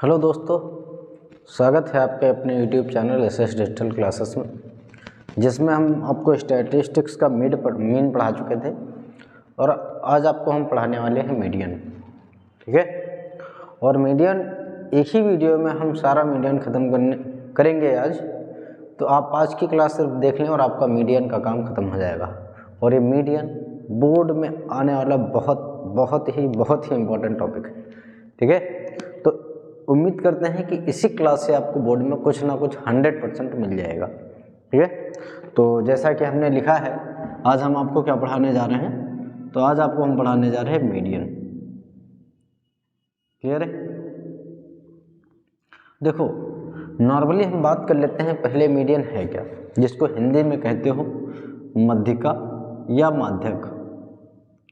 Hello दोस्तों, स्वागत है आपके अपने YouTube channel SS digital classes में, जिसमें हम आपको स्टैटिस्टिक्स का मीन पढ़ा चुके थे और आज आपको हम पढ़ाने वाले हैं मीडियन। ठीक है, और मीडियन एक ही वीडियो में हम सारा मीडियन ख़त्म करेंगे आज। तो आप आज की क्लास सिर्फ देख लें और आपका मीडियन का काम ख़त्म हो जाएगा। और ये मीडियन बोर्ड में आने वाला बहुत ही इम्पोर्टेंट टॉपिक है। ठीक है, तो उम्मीद करते हैं कि इसी क्लास से आपको बोर्ड में कुछ ना कुछ 100% मिल जाएगा। ठीक है, तो जैसा कि हमने लिखा है, आज हम आपको क्या पढ़ाने जा रहे हैं, तो आज आपको हम पढ़ाने जा रहे हैं मीडियन। क्लियर है? देखो, नॉर्मली हम बात कर लेते हैं पहले मीडियन है क्या, जिसको हिंदी में कहते हो मध्यिका या माध्यक।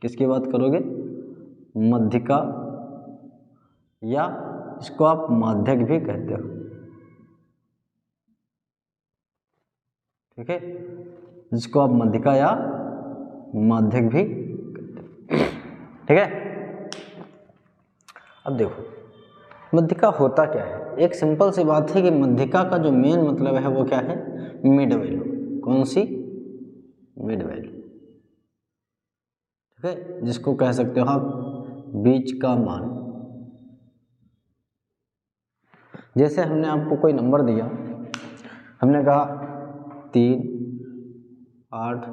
किसकी बात करोगे? मध्यिका, या इसको आप माध्यक भी कहते हो। ठीक है, जिसको आप मध्यिका या माध्यक भी कहते हो। ठीक है, अब देखो मध्यिका होता क्या है। एक सिंपल सी बात है कि मध्यिका का जो मेन मतलब है वो क्या है? Mid value. कौन सी? Mid value. ठीक है, जिसको कह सकते हो आप बीच का मान। जैसे हमने आपको कोई नंबर दिया, हमने कहा 3, 8,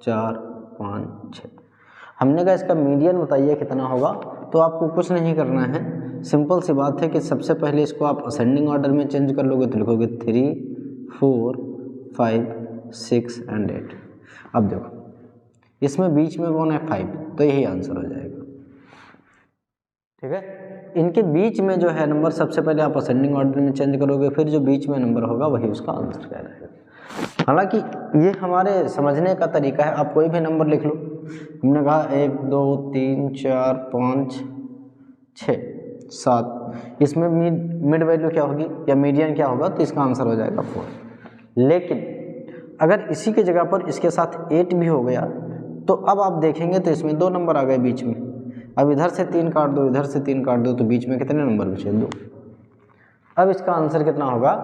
4, 5, 6। हमने कहा इसका मीडियन बताइए कितना होगा। तो आपको कुछ नहीं करना है, सिंपल सी बात है कि सबसे पहले इसको आप असेंडिंग ऑर्डर में चेंज कर लोगे तो लिखोगे 3, 4, 5, 6 एंड 8। अब देखो इसमें बीच में कौन है? 5, तो यही आंसर हो जाएगा। ठीक है, इनके बीच में जो है नंबर सबसे पहले आप असेंडिंग ऑर्डर में चेंज करोगे, फिर जो बीच में नंबर होगा वही उसका आंसर कहलाएगा। हालांकि ये हमारे समझने का तरीका है। आप कोई भी नंबर लिख लो, हमने कहा 1, 2, 3, 4, 5, 6, 7, इसमें मिड वैल्यू क्या होगी या मीडियन क्या होगा? तो इसका आंसर हो जाएगा 4। लेकिन अगर इसी की जगह पर इसके साथ 8 भी हो गया तो अब आप देखेंगे तो इसमें 2 नंबर आ गए बीच में। अब इधर से 3 काट दो, इधर से 3 काट दो, तो बीच में कितने नंबर बचे? 2। अब इसका आंसर कितना होगा?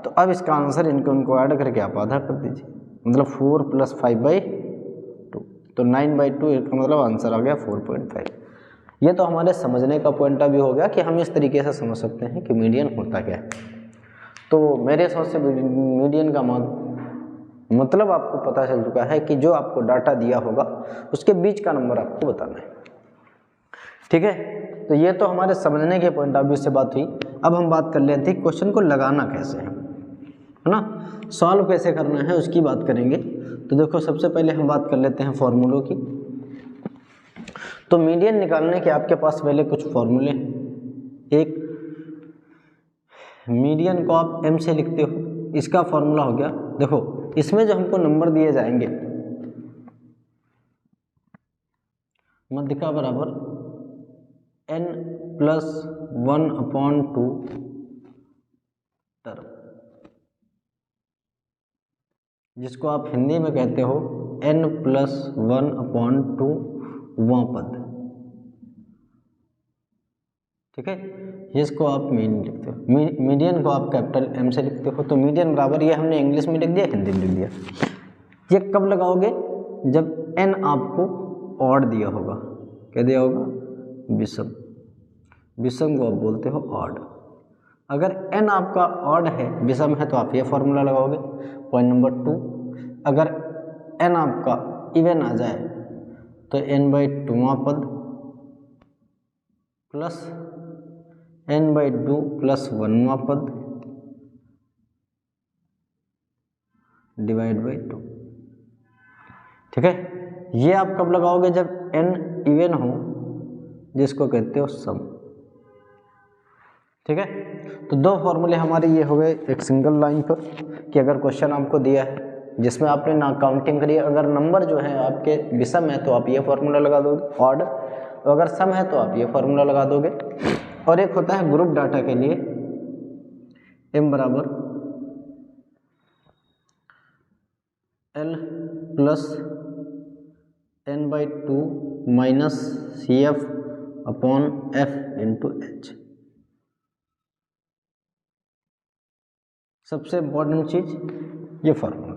तो अब इसका आंसर उनको ऐड करके आप आधा कर दीजिए, मतलब 4 + 5/2, तो 9/2। इसका मतलब आंसर आ गया 4.5। ये तो हमारे समझने का पॉइंट भी हो गया कि हम इस तरीके से समझ सकते हैं कि मीडियन होता क्या है। तो मेरे सोच से मीडियन का मतलब आपको पता चल चुका है कि जो आपको डाटा दिया होगा उसके बीच का नंबर आपको बताना है। ठीक है, तो ये तो हमारे समझने के पॉइंट ऑफ व्यू से बात हुई। अब हम बात कर लेते हैं क्वेश्चन को लगाना कैसे है ना, सॉल्व कैसे करना है उसकी बात करेंगे। तो देखो सबसे पहले हम बात कर लेते हैं फॉर्मूलों की। तो मीडियन निकालने के आपके पास पहले कुछ फॉर्मूले हैं। एक, मीडियन को आप m से लिखते हो, इसका फॉर्मूला हो गया। देखो इसमें जो हमको नंबर दिए जाएंगे, मध्यिका बराबर n+1/2 टर्म, जिसको आप हिंदी में कहते हो n+1/2वां पद। ठीक है, जिसको आप मीन लिखते हो। मीडियन को आप कैपिटल M से लिखते हो। तो मीडियन बराबर, ये हमने इंग्लिश में लिख दिया, हिंदी में लिख दिया। ये कब लगाओगे? जब n आपको ऑड दिया होगा। क्या दिया होगा? विषम। विषम को आप बोलते हो ऑड। अगर n आपका ऑड है, विषम है, तो आप ये फॉर्मूला लगाओगे। पॉइंट नंबर 2, अगर n आपका इवन आ जाए तो n/2वां पद प्लस n/2 + 1वां पद डिवाइड बाई 2। ठीक है, ये आप कब लगाओगे? जब n इवन हो, जिसको कहते हो सम। ठीक है, तो 2 फॉर्मूले हमारे ये हो गए एक सिंगल लाइन पर, कि अगर क्वेश्चन आपको दिया है जिसमें आपने ना काउंटिंग करी, अगर नंबर जो है आपके विषम है तो आप ये फॉर्मूला लगा दोगे ऑड, तो अगर सम है तो आप ये फॉर्मूला लगा दोगे। और एक होता है ग्रुप डाटा के लिए, m बराबर L + n/2 - CF/F × H। सबसे इम्पोर्टेंट चीज़ ये फॉर्मूला,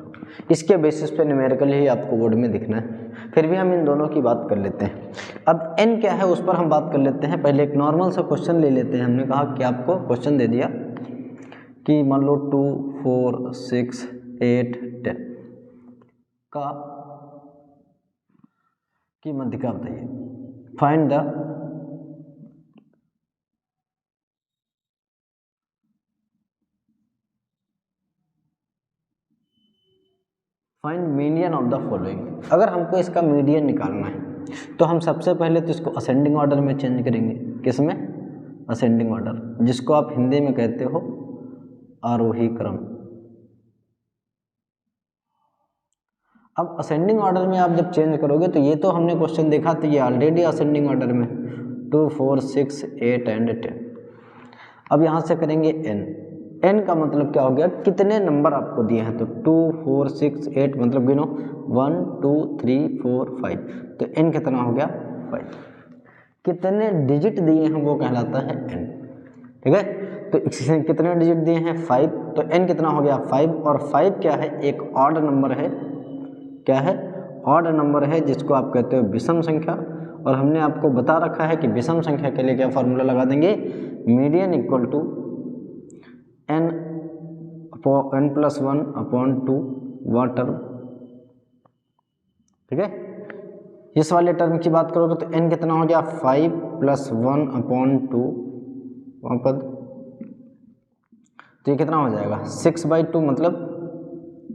इसके बेसिस पे न्यूमेरिकल ही आपको बोर्ड में दिखना है। फिर भी हम इन दोनों की बात कर लेते हैं। अब n क्या है उस पर हम बात कर लेते हैं। पहले एक नॉर्मल सा क्वेश्चन ले लेते हैं। हमने कहा कि आपको क्वेश्चन दे दिया कि मान लो 2, 4, 6, 8, 10 का की मध्यिका बताइए। Find median of the following. अगर हमको इसका मीडियन निकालना है तो हम सबसे पहले तो इसको असेंडिंग ऑर्डर में चेंज करेंगे। किस में? असेंडिंग ऑर्डर, जिसको आप हिंदी में कहते हो आरोही क्रम। अब असेंडिंग ऑर्डर में आप जब चेंज करोगे तो ये तो हमने क्वेश्चन देखा था, ये ऑलरेडी असेंडिंग ऑर्डर में 2, 4, 6, 8 एंड 10। अब यहाँ से करेंगे n का मतलब क्या हो गया, कितने नंबर आपको दिए हैं। तो 2, 4, 6, 8 मतलब गिनो 1, 2, 3, 4, 5, तो n कितना हो गया 5। कितने डिजिट दिए हैं वो कहलाता है n। ठीक है, तो इसमें कितने डिजिट दिए हैं 5, तो n कितना हो गया 5। और 5 क्या है, एक ऑड नंबर है। क्या है? ऑड नंबर है, जिसको आप कहते हो विषम संख्या। और हमने आपको बता रखा है कि विषम संख्या के लिए क्या फॉर्मूला लगा देंगे, मीडियन इक्वल टू n+1/2 वह टर्म। ठीक है, इस वाले टर्म की बात करोगे तो n कितना हो गया 5+1/2 वहाँ पद, तो ये कितना हो जाएगा 6/2 मतलब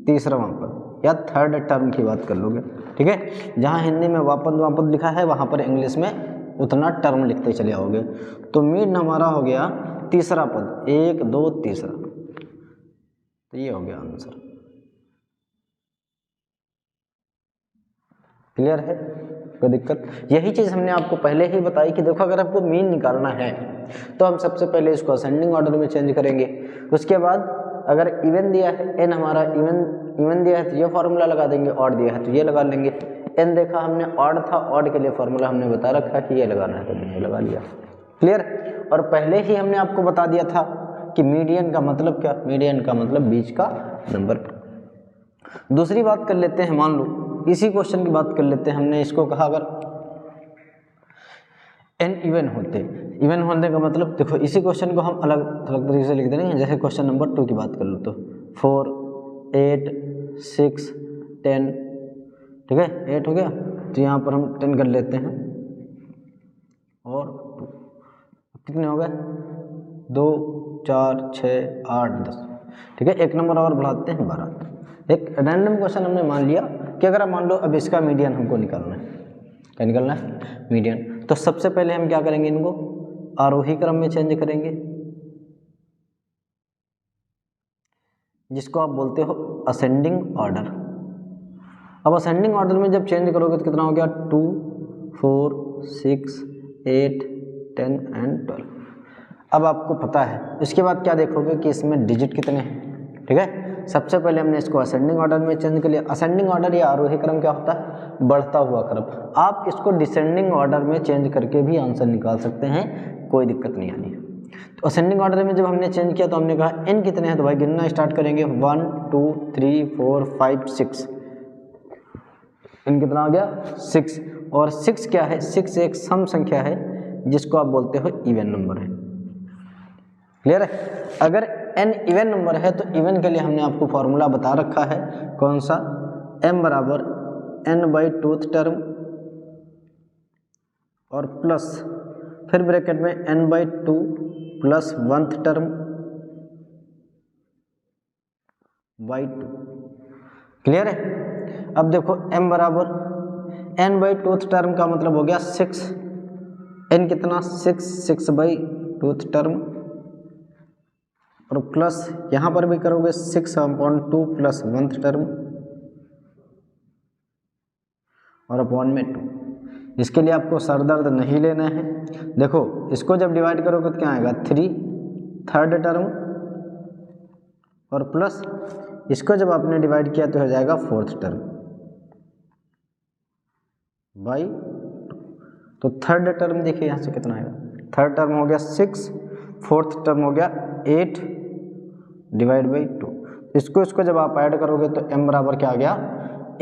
तीसरा वहाँ पद या थर्ड टर्म की बात कर लोगे। ठीक है, जहाँ हिंदी में वापद लिखा है वहाँ पर इंग्लिश में उतना टर्म लिखते चले आओगे। तो मीड हमारा हो गया तीसरा पद, 1, 2, तीसरा, तो ये हो गया आंसर। क्लियर है? कोई दिक्कत? यही चीज़ हमने आपको पहले ही बताई कि देखो अगर आपको मीन निकालना है तो हम सबसे पहले इसको असेंडिंग ऑर्डर में चेंज करेंगे। उसके बाद अगर इवन दिया है, n हमारा इवन दिया है तो ये फॉर्मूला लगा देंगे, ऑड दिया है तो ये लगा लेंगे। n देखा हमने ऑड था, ऑड के लिए फॉर्मूला हमने बता रखा कि ये लगाना है तो मैंने लगा लिया। क्लियर? और पहले ही हमने आपको बता दिया था कि मीडियन का मतलब क्या, मीडियन का मतलब बीच का नंबर। दूसरी बात कर लेते हैं, मान लो इसी क्वेश्चन की बात कर लेते हैं। हमने इसको कहा अगर n इवन होते, इवन होने का मतलब देखो इसी क्वेश्चन को हम अलग अलग तरीके से लिख देंगे। जैसे क्वेश्चन नंबर 2 की बात कर लो तो 4, 8, 6, 10, ठीक है 8 हो गया, तो यहाँ पर हम 10 कर लेते हैं और 2 कितने हो गए 2, 4, 6, 8, 10। ठीक है, एक नंबर और बढ़ाते हैं 12। एक रैंडम क्वेश्चन हमने मान लिया कि अगर मान लो अब इसका मीडियन हमको निकालना है, क्या निकालना है मीडियन, तो सबसे पहले हम क्या करेंगे, इनको आरोही क्रम में चेंज करेंगे, जिसको आप बोलते हो असेंडिंग ऑर्डर। अब असेंडिंग ऑर्डर में जब चेंज करोगे तो कितना हो गया 2, 4, 6, 8, 10 एंड 12। अब आपको पता है इसके बाद क्या देखोगे कि इसमें डिजिट कितने हैं। ठीक है, सबसे पहले हमने इसको असेंडिंग ऑर्डर में चेंज कर लिया। असेंडिंग ऑर्डर या आरोही क्रम क्या होता है, बढ़ता हुआ क्रम। आप इसको डिसेंडिंग ऑर्डर में चेंज करके भी आंसर निकाल सकते हैं, कोई दिक्कत नहीं आनी है। तो असेंडिंग ऑर्डर में जब हमने चेंज किया तो हमने कहा n कितने हैं, तो भाई गिनना स्टार्ट करेंगे 1, 2, 3, 4, 5, 6। n कितना हो गया 6, और 6 क्या है, 6 एक सम संख्या है जिसको आप बोलते हो इवन नंबर है। क्लियर है? अगर n इवन नंबर है तो इवन के लिए हमने आपको फॉर्मूला बता रखा है, कौन सा, m बराबर n/2th टर्म और प्लस फिर ब्रैकेट में n/2 plus 1th term by 2। Clear है? अब देखो m बराबर n/2th टर्म का मतलब हो गया 6, n कितना 6/2th टर्म और प्लस यहाँ पर भी करोगे 6/2 प्लस 1th टर्म और अपॉन में 2। इसके लिए आपको सर दर्द नहीं लेना है। देखो इसको जब डिवाइड करोगे तो क्या आएगा 3 थर्ड टर्म और प्लस इसको जब आपने डिवाइड किया तो हो जाएगा 4th टर्म बाई 2। तो थर्ड टर्म देखिए यहाँ से कितना आएगा, थर्ड टर्म हो गया 6, 4th टर्म हो गया 8 डिवाइड बाई 2। इसको जब आप ऐड करोगे तो m बराबर क्या आ गया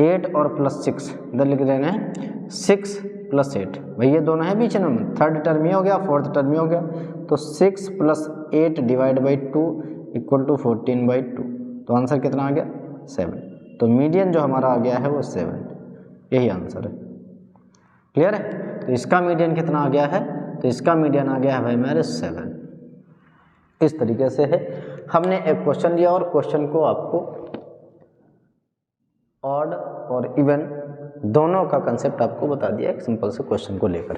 8 और प्लस 6, इधर लिख देना है 6 + 8, भाई ये दोनों है बीच में, थर्ड टर्म ये हो गया, फोर्थ टर्म ये हो गया, तो 6 + 8 / 2 = 14/2, तो आंसर कितना आ गया 7। तो मीडियन जो हमारा आ गया है वो 7, यही आंसर है। क्लियर है? तो इसका मीडियन कितना आ गया है, तो इसका मीडियन आ गया है भाई मेरे 7। इस तरीके से है, हमने एक क्वेश्चन दिया और क्वेश्चन को आपको ऑड और इवन दोनों का कंसेप्ट आपको बता दिया एक सिंपल से क्वेश्चन को लेकर।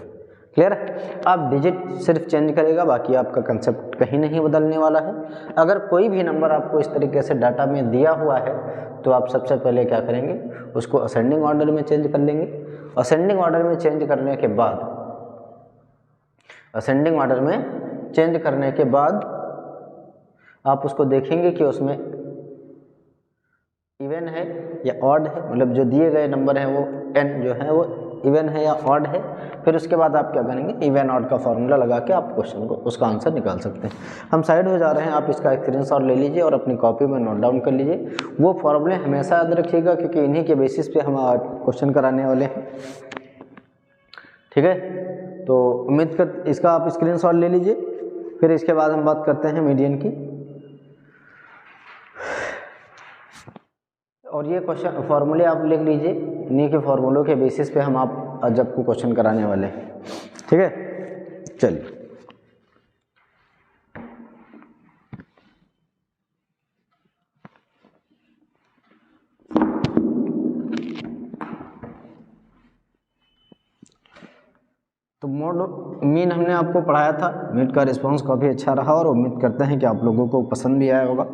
क्लियर है? आप डिजिट सिर्फ चेंज करेगा, बाकी आपका कंसेप्ट कहीं नहीं बदलने वाला है। अगर कोई भी नंबर आपको इस तरीके से डाटा में दिया हुआ है तो आप सबसे पहले क्या करेंगे, उसको असेंडिंग ऑर्डर में चेंज कर लेंगे। असेंडिंग ऑर्डर में चेंज करने के बाद आप उसको देखेंगे कि उसमें इवन है या ऑड है, मतलब जो दिए गए नंबर है वो n जो है वो इवन है या ऑड है। फिर उसके बाद आप क्या करेंगे, इवन ऑड का फॉर्मूला लगा के आप क्वेश्चन को उसका आंसर निकाल सकते हैं। हम साइड हो जा रहे हैं, आप इसका स्क्रीनशॉट ले लीजिए और अपनी कॉपी में नोट डाउन कर लीजिए। वो फॉर्मूले हमेशा याद रखिएगा क्योंकि इन्हीं के बेसिस पे हम क्वेश्चन कराने वाले हैं। ठीक है, तो उम्मीद कर इसका आप स्क्रीनशॉट ले लीजिए। फिर इसके बाद हम बात करते हैं मीडियन की। और ये क्वेश्चन फॉर्मूले आप लिख लीजिए, इन्हीं के फॉर्मूलों के बेसिस पे हम आप जब को क्वेश्चन कराने वाले हैं। ठीक है, चलिए तो मोड मीन हमने आपको पढ़ाया था। मीट का रिस्पांस काफ़ी अच्छा रहा और उम्मीद करते हैं कि आप लोगों को पसंद भी आया होगा।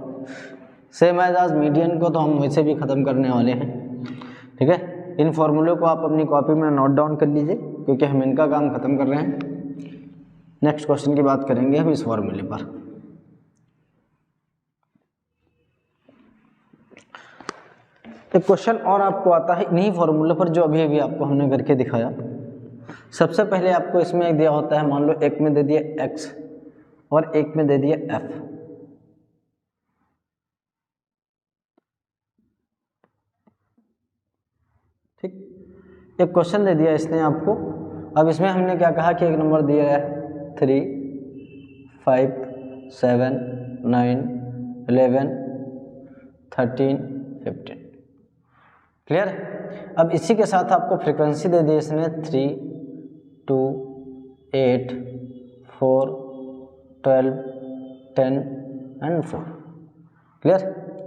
सेम एज आज मीडियन को तो हम वैसे भी ख़त्म करने वाले हैं। ठीक है, इन फॉर्मूलों को आप अपनी कॉपी में नोट डाउन कर लीजिए क्योंकि हम इनका काम ख़त्म कर रहे हैं। नेक्स्ट क्वेश्चन की बात करेंगे हम इस फॉर्मूले पर। एक क्वेश्चन और आपको आता है इन्हीं फॉर्मूले पर जो अभी अभी आपको हमने करके दिखाया। सबसे पहले आपको इसमें एक दिया होता है, मान लो एक में दे दिया x और एक में दे दिया f। ठीक, एक क्वेश्चन दे दिया इसने आपको। अब इसमें हमने क्या कहा कि एक नंबर दिया है 3, 5, 7, 9, 11, 13, 15। क्लियर? अब इसी के साथ आपको फ्रीक्वेंसी दे दी इसने 3, 2, 8, 4, 12, 10 एंड 4। क्लियर?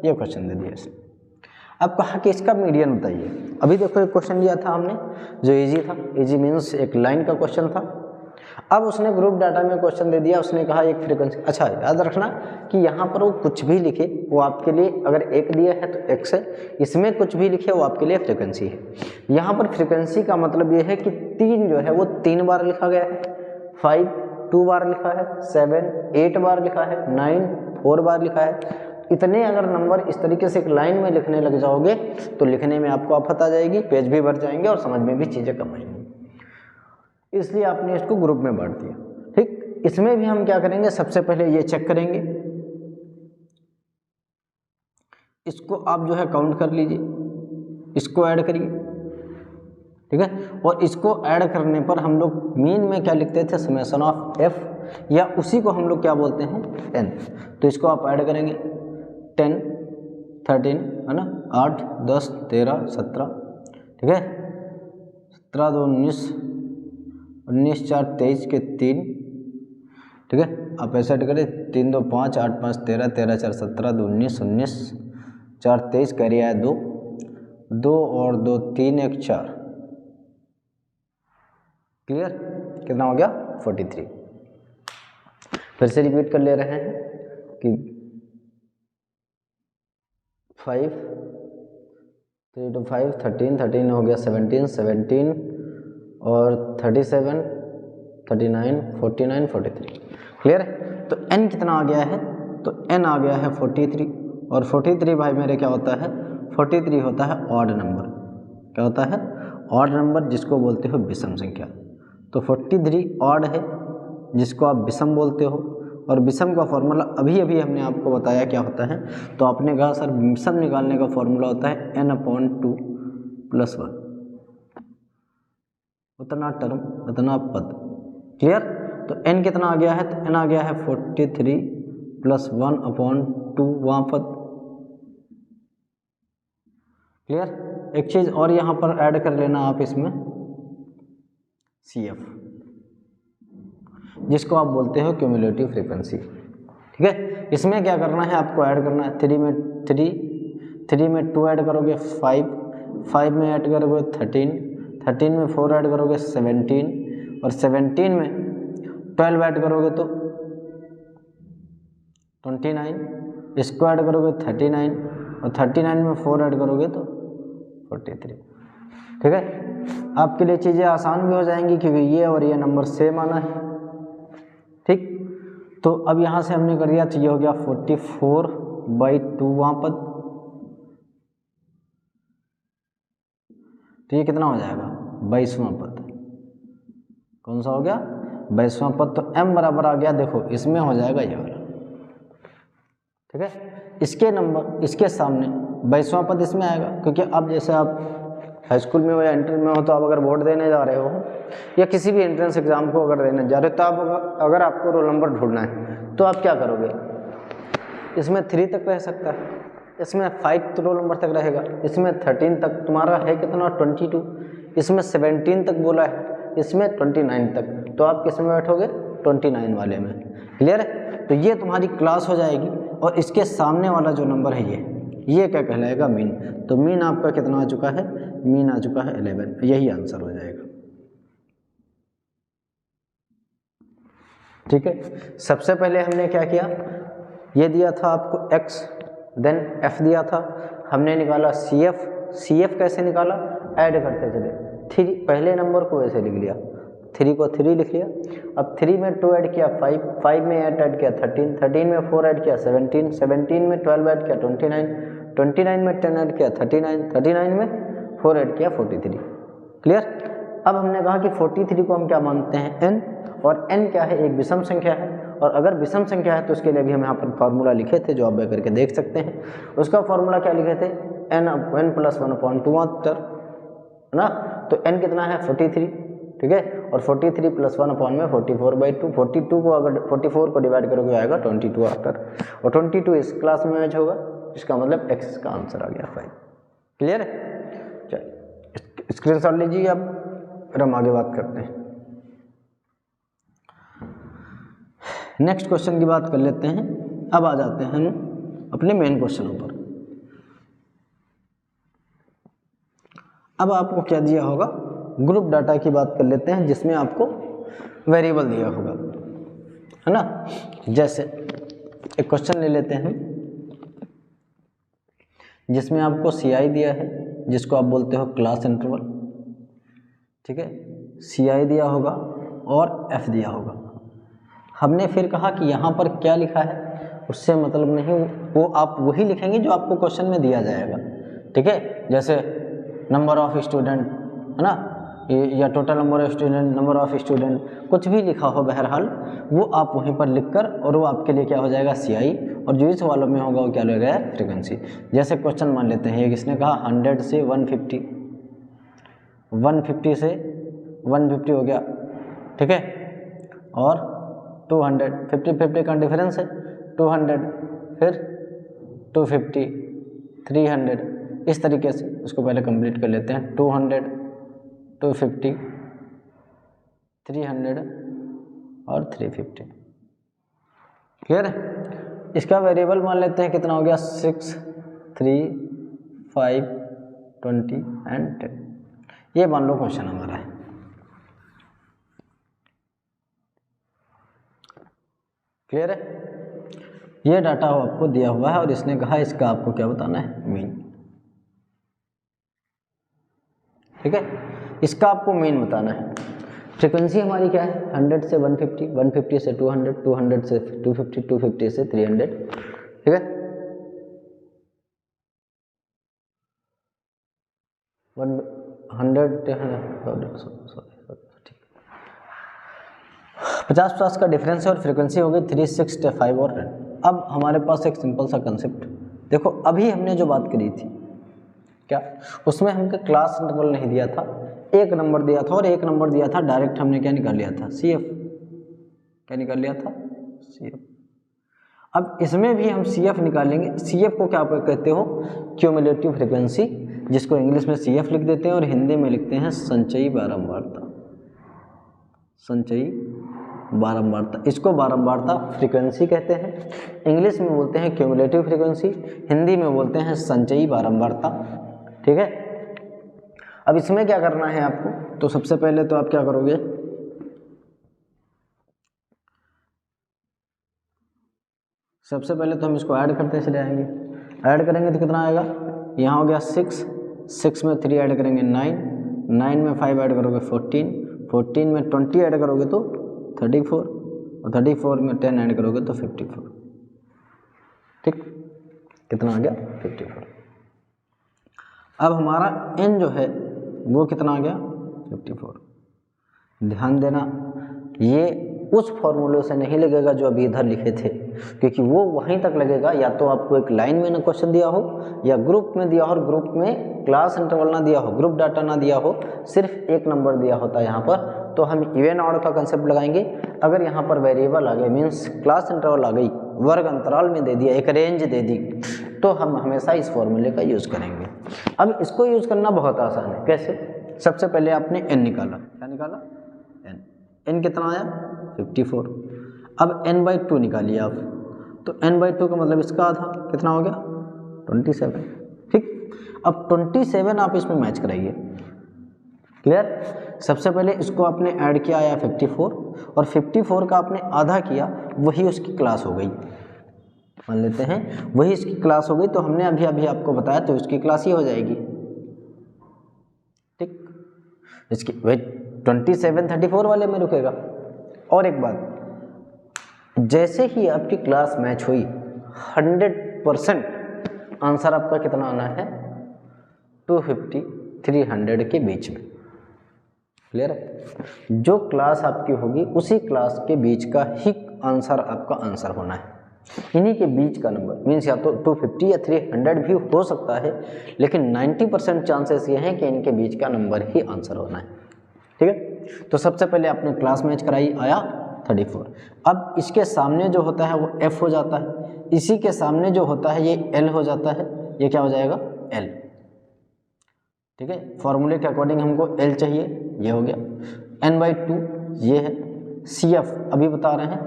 ये क्वेश्चन दे दिया इसने। अब कहा कि इसका मीडियन बताइए। अभी देखो एक क्वेश्चन दिया था हमने जो इजी था, इजी मीन्स एक लाइन का क्वेश्चन था। अब उसने ग्रुप डाटा में क्वेश्चन दे दिया, उसने कहा एक फ्रीक्वेंसी। अच्छा याद रखना कि यहाँ पर वो कुछ भी लिखे वो आपके लिए, अगर एक दिया है तो x है, इसमें कुछ भी लिखे वो आपके लिए फ्रीक्वेंसी है। यहाँ पर फ्रीक्वेंसी का मतलब ये है कि 3 जो है वो 3 बार लिखा गया है, 5 2 बार लिखा है, 7 8 बार लिखा है, 9 4 बार लिखा है। इतने अगर नंबर इस तरीके से एक लाइन में लिखने लग जाओगे तो लिखने में आपको आफत आ जाएगी, पेज भी भर जाएंगे और समझ में भी चीज़ें कम आएंगी। इसलिए आपने इसको ग्रुप में बांट दिया। ठीक, इसमें भी हम क्या करेंगे, सबसे पहले ये चेक करेंगे, इसको आप जो है काउंट कर लीजिए, इसको ऐड करिए। ठीक है, और इसको ऐड करने पर हम लोग मीन में क्या लिखते थे, समेशन ऑफ f, या उसी को हम लोग क्या बोलते हैं n। तो इसको आप ऐड करेंगे 10 13 है ना, 8 10 13 17। ठीक है, 17 2 19 19 4 23 के 3। ठीक है, आप ऐसा ऐड करें 3 2 5 8 5 13 13 4 17 2 19 19 4 23 कैरी आया 2 2 और 2 3 1 4। क्लियर? कितना हो गया 43। फिर से रिपीट कर ले रहे हैं कि 5 3 2 5 13 13 हो गया 17 17 और 37 39 49 43। क्लियर है? तो n कितना आ गया है, तो n आ गया है 43। और 43 भाई मेरे क्या होता है, 43 होता है ऑड नंबर। क्या होता है? ऑड नंबर, जिसको बोलते हो विषम संख्या। तो 43 ऑड है जिसको आप विषम बोलते हो, और विषम का फॉर्मूला अभी अभी हमने आपको बताया क्या होता है। तो आपने कहा सर विषम निकालने का फॉर्मूला होता है n/2 + 1, उतना टर्म उतना पद। क्लियर। तो n कितना आ गया है, तो n आ गया है 43 + 1/2 वहाँ पद। क्लियर। एक चीज़ और यहाँ पर ऐड कर लेना आप इसमें CF, जिसको आप बोलते हो क्यूमुलेटिव फ्रीक्वेंसी। ठीक है। इसमें क्या करना है, आपको ऐड करना है 3 में 2 ऐड करोगे 5 में ऐड करोगे 13 में 4 ऐड करोगे 17 और 17 में 12 ऐड करोगे तो 29, इसको ऐड करोगे 39 और 39 में 4 ऐड करोगे तो 43। ठीक है। आपके लिए चीज़ें आसान भी हो जाएंगी क्योंकि ये और ये नंबर सेम आना है। ठीक। तो अब यहाँ से हमने कर दिया, तो ये हो गया 44/2 वहाँ पर। तो ये कितना हो जाएगा 22वां पद। कौन सा हो गया 22वां पद। तो m बराबर आ गया, देखो इसमें हो जाएगा ये वाला। ठीक है। इसके नंबर इसके सामने 22वां पद इसमें आएगा, क्योंकि अब जैसे आप हाई स्कूल में हो या इंटर में हो, तो आप अगर बोर्ड देने जा रहे हो या किसी भी एंट्रेंस एग्जाम को अगर देने जा रहे हो, तो आप अगर आपको रोल नंबर ढूंढना है तो आप क्या करोगे, इसमें 3 तक रह सकता है, इसमें 5 रोल नंबर तक रहेगा, इसमें 13 तक, तुम्हारा है कितना 22, इसमें 17 तक बोला है, इसमें 29 तक, तो आप किस में बैठोगे 29 वाले में। क्लियर है। तो ये तुम्हारी क्लास हो जाएगी और इसके सामने वाला जो नंबर है ये क्या कहलाएगा मीन। तो मीन आपका कितना आ चुका है, मीन आ चुका है 11। यही आंसर हो जाएगा। ठीक है। सबसे पहले हमने क्या किया, ये दिया था आपको x, देन f दिया था, हमने निकाला CF कैसे निकाला, ऐड करते चले 3, पहले नंबर को ऐसे लिख लिया, 3 को 3 लिख लिया। अब 3 में 2 ऐड किया 5 में 8 ऐड किया 13 में 4 ऐड किया 17 में 12 ऐड किया 29 में 10 ऐड किया 39 में 4 ऐड किया 43। क्लियर। अब हमने कहा कि 43 को हम क्या मानते हैं n, और n क्या है, एक विषम संख्या है, और अगर विषम संख्या है तो उसके लिए भी हम यहाँ पर फार्मूला लिखे थे जो आप करके देख सकते हैं। उसका फार्मूला क्या लिखे थे, n + 1/2 है ना। तो n कितना है 43। ठीक है। और 43 + 1 में 44/2, 42 को अगर 44 को डिवाइड करोगे आएगा 22 आफ्टर, और 22 इस क्लास में मैच होगा, इसका मतलब x का आंसर आ गया 5। क्लियर है। चलिए स्क्रीनशॉट लीजिए आप, फिर हम आगे बात करते हैं। नेक्स्ट क्वेश्चन की बात कर लेते हैं। अब आ जाते हैं हम अपने मेन क्वेश्चनों पर। अब आपको क्या दिया होगा, ग्रुप डाटा की बात कर लेते हैं, जिसमें आपको वेरिएबल दिया होगा, है ना। जैसे एक क्वेश्चन ले लेते हैं जिसमें आपको CI दिया है, जिसको आप बोलते हो क्लास इंटरवल। ठीक है। CI दिया होगा और F दिया होगा। हमने फिर कहा कि यहाँ पर क्या लिखा है उससे मतलब नहीं, वो आप वही लिखेंगे जो आपको क्वेश्चन में दिया जाएगा। ठीक है। जैसे नंबर ऑफ स्टूडेंट, है ना, या total number of student, number of student, कुछ भी लिखा हो बहरहाल वो आप वहीं पर लिखकर, और वो आपके लिए क्या हो जाएगा CI, और जो इस वालों में होगा वो क्या लगेगा फ्रीक्वेंसी। जैसे क्वेश्चन मान लेते हैं, किसने कहा 100 से 150, 150 से 150 हो गया। ठीक है। और 200, 50 का डिफरेंस है, 200 फिर 250 300, इस तरीके से उसको पहले कंप्लीट कर लेते हैं। 200 250 300 और 350। क्लियर है। इसका वेरिएबल मान लेते हैं कितना हो गया 6 3 5 20 एंड 10। ये मान लो क्वेश्चन हमारा है। क्लियर है। ये डाटा आपको दिया हुआ है और इसने कहा इसका आपको क्या बताना है मीन। ठीक है। इसका आपको मीन बताना है। फ्रीक्वेंसी हमारी क्या है 100 से 150, 150 से 200, 200 से 250, 250 से 300। ठीक है। 100 50-50 का डिफरेंस है और फ्रीक्वेंसी हो गई 365 और 10। अब हमारे पास एक सिंपल सा कंसेप्ट, देखो अभी हमने जो बात करी थी क्या, उसमें हमको क्लास इंटरवल नहीं दिया था, एक नंबर दिया था, और एक नंबर दिया था डायरेक्ट हमने क्या निकाल लिया था, CF। क्या निकाल लिया था, CF। अब इसमें भी हम CF निकालेंगे। CF को क्या कहते हो, क्यूमुलेटिव फ्रीक्वेंसी, जिसको इंग्लिश में CF लिख देते हैं और हिंदी में लिखते हैं संचयी बारंबारता। संचयी बारंबारता, इसको बारंबारता फ्रीक्वेंसी कहते हैं। इंग्लिश में बोलते हैं क्यूमुलेटिव फ्रीक्वेंसी, हिंदी में बोलते हैं संचयी बारंबारता। ठीक है। अब इसमें क्या करना है आपको, तो सबसे पहले तो आप क्या करोगे, सबसे पहले तो हम इसको ऐड करते चले आएंगे। ऐड करेंगे तो कितना आएगा, यहाँ हो गया 6, 6 में 3 ऐड करेंगे 9, 9 में 5 ऐड करोगे 14, 14 में 20 ऐड करोगे तो 34, और 34 में 10 ऐड करोगे तो 54। ठीक, कितना आ गया, 54। अब हमारा n जो है वो कितना आ गया, 54। ध्यान देना, ये उस फॉर्मूले से नहीं लगेगा जो अभी इधर लिखे थे, क्योंकि वो वहीं तक लगेगा, या तो आपको एक लाइन में ना क्वेश्चन दिया हो, या ग्रुप में दिया हो और ग्रुप में क्लास इंटरवल ना दिया हो, ग्रुप डाटा ना दिया हो, सिर्फ एक नंबर दिया होता है यहाँ पर, तो हम इवन ऑड का कंसेप्ट लगाएंगे। अगर यहाँ पर वेरिएबल आ गए, मीन्स क्लास इंटरवल आ गई, वर्ग अंतराल में दे दिया, एक रेंज दे दी, तो हम हमेशा इस फॉर्मूले का यूज़ करेंगे। अब इसको यूज़ करना बहुत आसान है। कैसे, सबसे पहले आपने n निकाला, क्या निकाला, n कितना आया, 54। अब n/2 निकालिए आप, तो n/2 का मतलब इसका आधा कितना हो गया, 27। ठीक, अब 27 आप इसमें मैच कराइए। क्लियर। सबसे पहले इसको आपने ऐड किया, आया 54, और 54 का आपने आधा किया, वही उसकी क्लास हो गई। मान लेते हैं वही इसकी क्लास हो गई, तो हमने अभी अभी आपको बताया, तो इसकी क्लास ही हो जाएगी। ठीक, इसकी वही 27 34 वाले में रुकेगा। और एक बात, जैसे ही आपकी क्लास मैच हुई, 100% आंसर आपका कितना आना है, 250 300 के बीच में। क्लियर है, जो क्लास आपकी होगी उसी क्लास के बीच का ही आंसर आपका आंसर होना है, इन्हीं के बीच का नंबर, मीन्स या तो 250 या 300 भी हो सकता है, लेकिन 90% चांसेस ये हैं कि इनके बीच का नंबर ही आंसर होना है। ठीक है, तो सबसे पहले आपने क्लास मैच कराई, आया 34। अब इसके सामने जो होता है वो f हो जाता है, इसी के सामने जो होता है ये l हो जाता है, ये क्या हो जाएगा, l। ठीक है, फॉर्मूले के अकॉर्डिंग हमको l चाहिए, ये हो गया। n/2 ये है, CF अभी बता रहे हैं,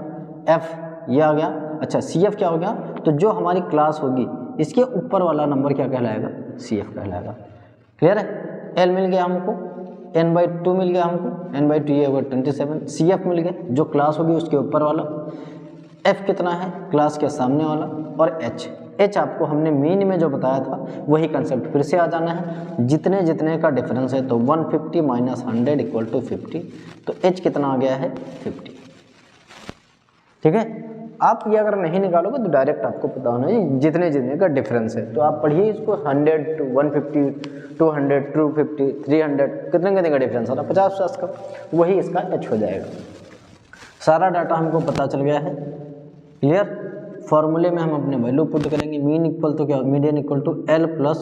f ये आ गया। अच्छा, CF क्या हो गया, तो जो हमारी क्लास होगी इसके ऊपर वाला नंबर क्या कहलाएगा, CF कहलाएगा। क्लियर है, l मिल गया हमको, n/2 मिल गया हमको, n/2 ये होगा 27, CF मिल गया जो क्लास होगी उसके ऊपर वाला, f कितना है, क्लास के सामने वाला, और h आपको हमने मीन में जो बताया था वही कंसेप्ट फिर से आ जाना है, जितने जितने का डिफरेंस है, तो 150 माइनस 100 इक्वल टू 50, तो h कितना आ गया है, 50। ठीक है, आप ये अगर नहीं निकालोगे तो डायरेक्ट आपको पता होना है जितने जितने का डिफरेंस है, तो आप पढ़िए इसको, 100 150 200 250 300 कितने कितने का डिफरेंस आ रहा है, 50-50 का, वही इसका h हो जाएगा। सारा डाटा हमको पता चल गया है। क्लियर, फॉर्मूले में हम अपने वैल्यू पुट करेंगे, मीन इक्वल टू क्या, median equal to l plus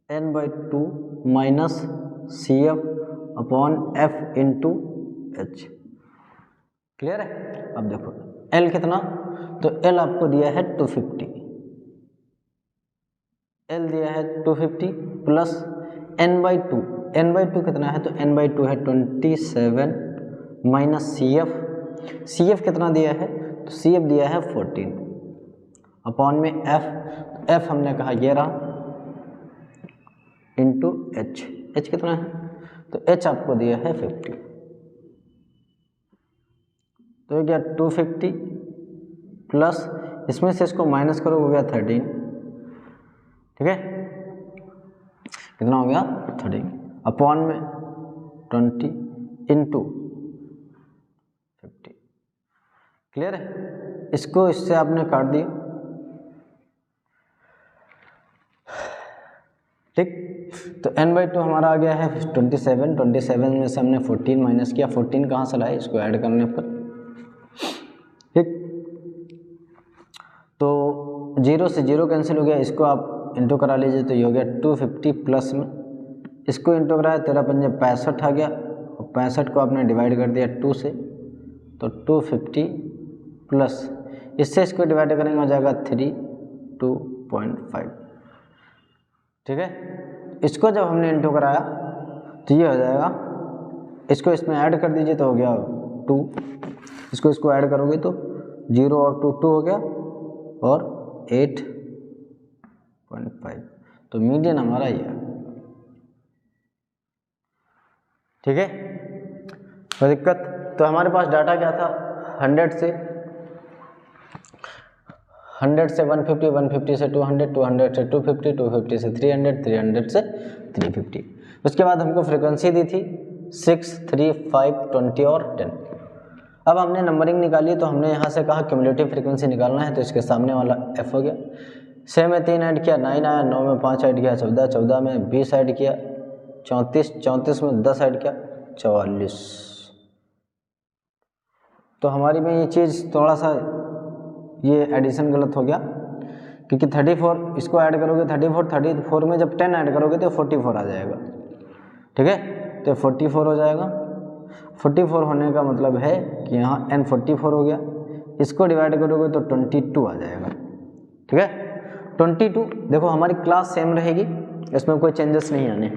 n/2 minus CF upon f into h। Clear है, अब देखो l कितना, तो l आपको दिया है 250, l दिया है 250 प्लस n/2, n/2 कितना है, तो n/2 है 27 माइनस CF कितना दिया है, तो CF दिया है 14 अपॉन में f हमने कहा ये रहा इंटू h कितना है, तो h आपको दिया है 50, तो क्या 250 प्लस इसमें से इसको माइनस करो, हो गया 13। ठीक है, कितना हो गया, 13 अपॉन में 20 इंटू 50। क्लियर है, इसको इससे आपने काट दिया, ठीक। तो n/2 हमारा आ गया है 27, 27 में से हमने 14 माइनस किया, 14 कहाँ से लाए, इसको ऐड करने पर, ठीक। तो 0 से 0 कैंसिल हो गया, इसको आप इंटू करा लीजिए तो ये हो गया 250 प्लस में इसको इंटू कराया, 13 पंजे 65 आ गया, और 65 को आपने डिवाइड कर दिया 2 से, तो 250 प्लस इससे इसको डिवाइड करेंगे हो जाएगा 32.5, ठीक है। इसको जब हमने इंटू कराया तो ये हो जाएगा, इसको इसमें ऐड कर दीजिए तो हो गया 2, इसको ऐड करोगे तो 0 और 2 2 हो गया और 8.5, तो मीडियन हमारा ये है, ठीक है। कोई दिक्कत? तो हमारे पास डाटा क्या था, 100 से 150, 150 से 200, 200 से 250, 250 से 300, 300 से 350। उसके बाद हमको फ्रीक्वेंसी दी थी 6, 3, 5, 20 और 10। अब हमने नंबरिंग निकाली तो हमने यहाँ से कहा क्यूमुलेटिव फ्रीक्वेंसी निकालना है, तो इसके सामने वाला f हो गया। 6 में 3 ऐड किया 9 आया, 9 में 5 ऐड किया 14, 14 में 20 ऐड किया 34, 34 में 10 ऐड किया 44। तो हमारी में ये चीज़ थोड़ा सा ये एडिशन गलत हो गया, क्योंकि 34 इसको ऐड करोगे 34 में जब 10 ऐड करोगे तो 44 आ जाएगा, ठीक है। तो 44 हो जाएगा, 44 होने का मतलब है कि यहाँ n 44 हो गया, इसको डिवाइड करोगे तो 22 आ जाएगा, ठीक है। 22, देखो हमारी क्लास सेम रहेगी, इसमें कोई चेंजेस नहीं आने।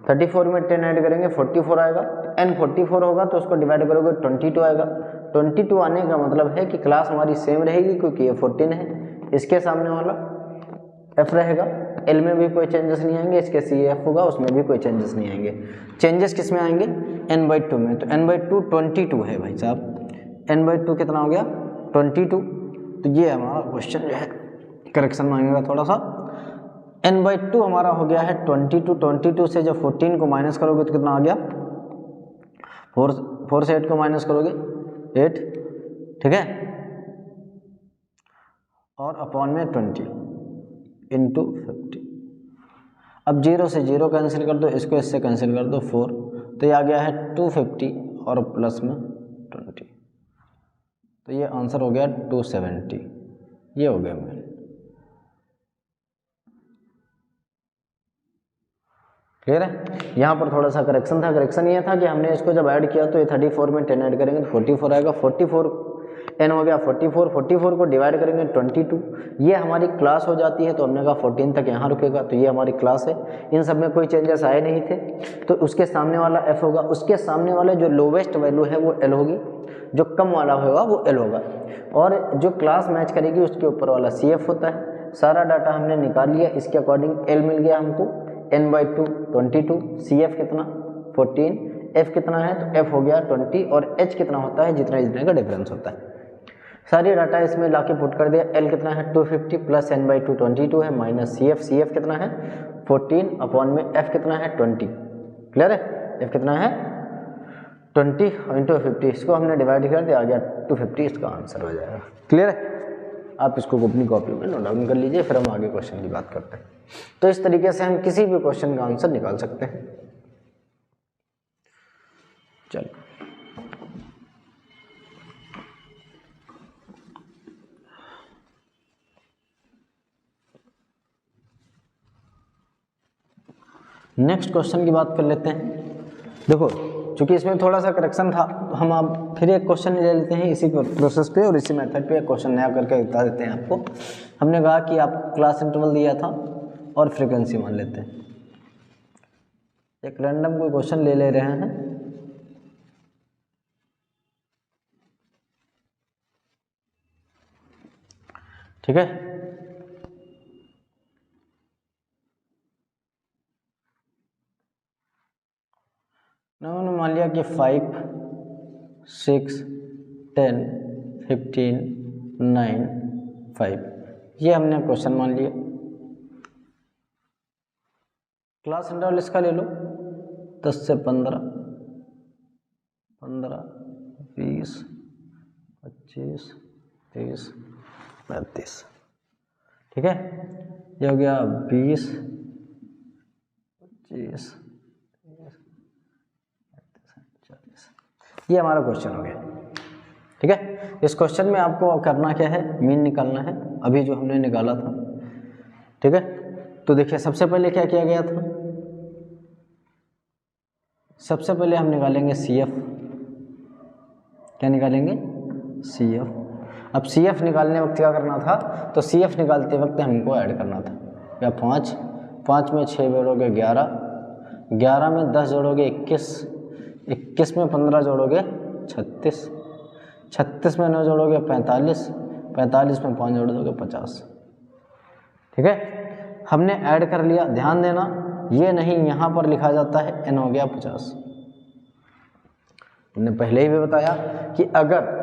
34 में 10 ऐड करेंगे 44 आएगा, n 44 होगा तो उसको डिवाइड करोगे 22 आएगा। 22 आने का मतलब है कि क्लास हमारी सेम रहेगी, क्योंकि ये 14 है, इसके सामने वाला f रहेगा, l में भी कोई चेंजेस नहीं आएंगे, इसके CF होगा उसमें भी कोई चेंजेस नहीं आएंगे। चेंजेस किस में आएंगे, n/2 में, तो n/2 22 है भाई साहब, n/2 कितना हो गया 22। तो ये हमारा क्वेश्चन जो है करेक्शन मांगेगा थोड़ा सा। n/2 हमारा हो गया है 22, 22 से जब 14 को माइनस करोगे तो कितना आ गया, 4 से 8 को माइनस करोगे 8, ठीक है, और अपॉन में 20 इंटू 50। अब 0 से 0 कैंसिल कर दो, इसको इससे कैंसिल कर दो 4, तो ये आ गया है 250 और प्लस में 20, तो ये आंसर हो गया 270। ये हो गया मेन, क्लियर है। यहाँ पर थोड़ा सा करेक्शन था, करेक्शन ये था कि हमने इसको जब ऐड किया तो ये 34 में 10 ऐड करेंगे तो 44 आएगा, 44 n हो गया 44, 44 को डिवाइड करेंगे 22, ये हमारी क्लास हो जाती है, तो हमने कहा 14 तक यहाँ रुकेगा, तो ये हमारी क्लास है। इन सब में कोई चेंजेस आए नहीं थे, तो उसके सामने वाला f होगा, उसके सामने वाला जो लोवेस्ट वैल्यू है वो l होगी, जो कम वाला होगा वो l होगा, और जो क्लास मैच करेगी उसके ऊपर वाला CF होता है। सारा डाटा हमने निकाल लिया, इसके अकॉर्डिंग l मिल गया हमको n/2 22, CF कितना 14, f कितना है तो f हो गया 20, और h कितना होता है, जितना जितने का डिफरेंस होता है। सारी डाटा इसमें लाके पुट कर दिया, l कितना है 250 प्लस n/2 22 है, माइनस CF कितना है 14 अपॉन में f कितना है 20, क्लियर है। f कितना है 20 इंटू 50, इसको हमने डिवाइड कर दिया, आ गया 250, इसका आंसर हो जाएगा, क्लियर है। आप इसको अपनी कॉपी में नोट डाउन कर लीजिए, फिर हम आगे क्वेश्चन की बात करते हैं। तो इस तरीके से हम किसी भी क्वेश्चन का आंसर निकाल सकते हैं। चलो नेक्स्ट क्वेश्चन की बात कर लेते हैं। देखो चूंकि इसमें थोड़ा सा करेक्शन था, तो हम अब फिर एक क्वेश्चन ले लेते हैं इसी प्रोसेस पे और इसी मेथड पे एक क्वेश्चन नया करके बता देते हैं आपको। हमने कहा कि आप क्लास इंटरवल दिया था और फ्रीक्वेंसी मान लेते हैं। एक रैंडम कोई क्वेश्चन ले रहे हैं, ठीक है। मैंने मान लिया कि 5, 6, 10, 15, 9, 5, ये हमने क्वेश्चन मान लिया। क्लास इंटरवल इसका ले लो 10 से 15, 15, 20, 25, 30, 35, ठीक है। ये हो गया 20, 25, ये हमारा क्वेश्चन हो गया। ठीक है, इस क्वेश्चन में आपको करना क्या है, मीन निकालना है, अभी जो हमने निकाला था। ठीक है, तो देखिए सबसे पहले क्या किया गया था, सबसे पहले हम निकालेंगे CF। क्या निकालेंगे, CF। अब CF निकालने वक्त क्या करना था, तो CF निकालते वक्त हमको ऐड करना था। या 5 में 6 जोड़ोगे 11, 11 में 10 जोड़ोगे 21, 21 में 15 जोड़ोगे 36, 36 में 9 जोड़ोगे 45, 45 में 5 जोड़ दोगे 50। ठीक है, हमने ऐड कर लिया। ध्यान देना ये नहीं यहाँ पर लिखा जाता है n हो गया 50। हमने पहले ही भी बताया कि अगर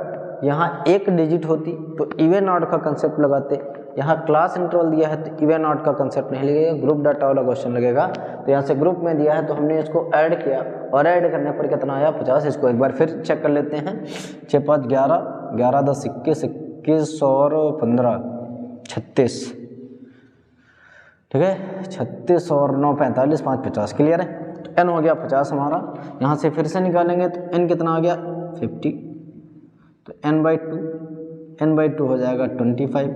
यहाँ एक डिजिट होती तो इवन ऑड का कंसेप्ट लगाते। यहाँ क्लास इंटरवल दिया है तो इवन ऑड का कंसेप्ट नहीं लगेगा, ग्रुप डाटा वाला क्वेश्चन लगेगा। तो यहाँ से ग्रुप में दिया है तो हमने इसको ऐड किया और ऐड करने पर कितना आया 50। इसको एक बार फिर चेक कर लेते हैं। 6 5 11, 11 10 21, 21 और 15 36। ठीक है, 36 और 9 45, 5 50। क्लियर है, तो n हो गया 50 हमारा। यहाँ से फिर से निकालेंगे तो n कितना आ गया 50, तो n/2 हो जाएगा 25।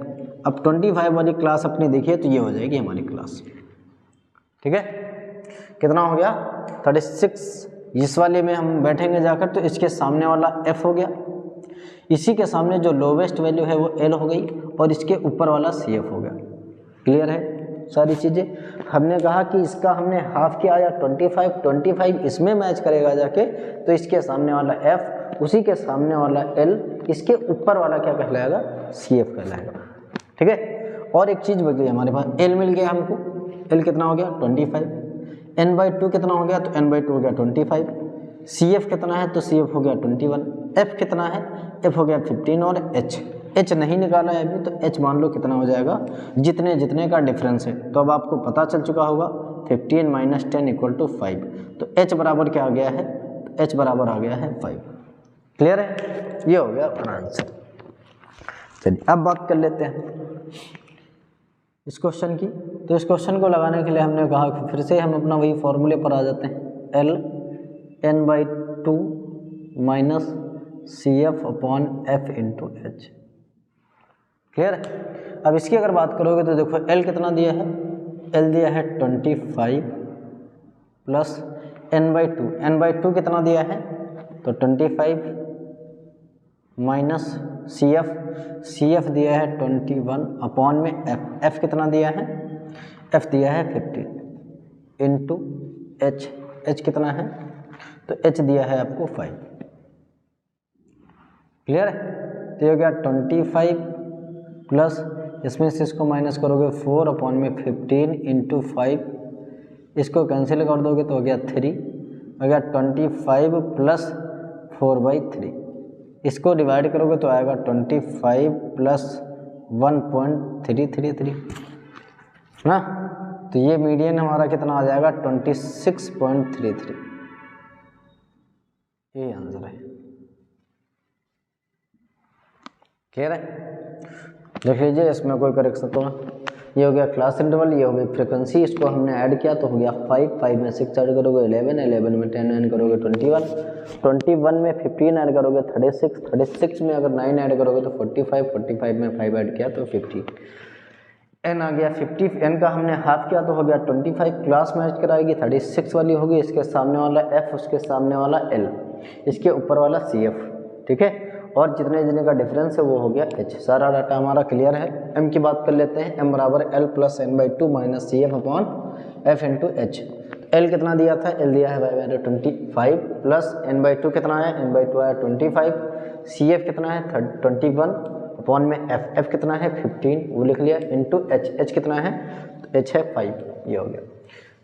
अब 25 वाली क्लास अपनी देखिए तो ये हो जाएगी हमारी क्लास। ठीक है, कितना हो गया 36। इस वाले में हम बैठेंगे जाकर तो इसके सामने वाला f हो गया, इसी के सामने जो लोवेस्ट वैल्यू है वो l हो गई और इसके ऊपर वाला CF हो गया। क्लियर है सारी चीज़ें। हमने कहा कि इसका हमने हाफ किया या 25 इसमें मैच करेगा जाके, तो इसके सामने वाला f, उसी के सामने वाला l, इसके ऊपर वाला क्या कहलाएगा CF कहलाएगा। ठीक है, और एक चीज़ बच गई हमारे पास, l मिल गया हमको। l कितना हो गया 25, n/2 कितना हो गया, तो n/2 हो गया 25, CF कितना है तो CF हो गया 21, f कितना है, f हो गया 15 और h नहीं निकाला है अभी, तो h मान लो कितना हो जाएगा, जितने जितने का डिफरेंस है। तो अब आपको पता चल चुका होगा 15 - 10 = 5, तो h बराबर क्या आ गया है, तो h बराबर आ गया है 5। क्लियर है, ये हो गया अपना आंसर। चलिए अब बात कर लेते हैं इस क्वेश्चन की। तो इस क्वेश्चन को लगाने के लिए हमने कहा कि फिर से हम अपना वही फॉर्मूले पर आ जाते हैं, L n/2 - CF/F × H। Clear है, अब इसकी अगर बात करोगे तो देखो L कितना दिया है, L दिया है 25 प्लस n/2 कितना दिया है, तो 25 माइनस CF दिया है 21 अपॉन में F कितना दिया है, F दिया है 15 इंटू H कितना है, तो H दिया है आपको 5। क्लियर है, तो ये हो गया 25 प्लस इसमें से इसको माइनस करोगे 4 अपॉन में 15 इंटू 5, इसको कैंसिल कर दोगे तो हो गया 3, हो गया 25 प्लस 4/3। इसको डिवाइड करोगे तो आएगा 25 प्लस 1.333 ना, तो ये मीडियन हमारा कितना आ जाएगा 26.33। ये आंसर है। क्लियर है, देख लीजिए इसमें कोई करेक्शन तो ये हो गया क्लास इंटरवल, ये हो गई फ्रिक्वेंसी, इसको हमने ऐड किया तो हो गया 5 में 6 ऐड करोगे 11 में 10 ऐड करोगे 21 में 15 ऐड करोगे 36 में अगर 9 ऐड करोगे तो 45 में 5 ऐड किया तो 50। n आ गया 50, n का हमने हाफ किया तो हो गया 25, क्लास मैच कराएगी 36 वाली होगी, इसके सामने वाला f, उसके सामने वाला l, इसके ऊपर वाला CF। ठीक है, और जितने जितने का डिफरेंस है वो हो गया h। सारा डाटा हमारा क्लियर है। m की बात कर लेते हैं, m बराबर L plus n/2 minus CF/F × H। L कितना दिया था, L दिया है 25 प्लस n/2 कितना है, n/2 आया 25, CF कितना है 21 अपॉन में F कितना है 15, वो लिख लिया, इंटू H कितना है, तो H है 5। ये हो गया,